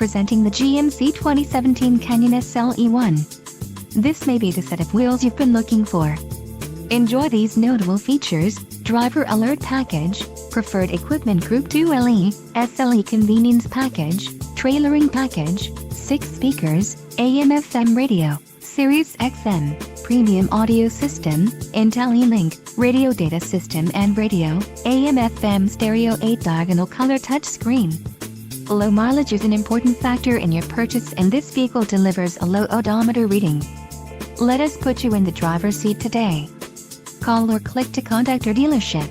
presenting the GMC 2017 Canyon SLE1. This may be the set of wheels you've been looking for. Enjoy these notable features: Driver Alert Package, Preferred Equipment Group 2LE, SLE Convenience Package, Trailering Package, 6 speakers, AM/FM radio, Sirius XM, Premium Audio System, IntelliLink, Radio Data System and Radio, AM/FM Stereo 8 Diagonal Color Touchscreen. Low mileage is an important factor in your purchase, and this vehicle delivers a low odometer reading. Let us put you in the driver's seat today. Call or click to contact our dealership.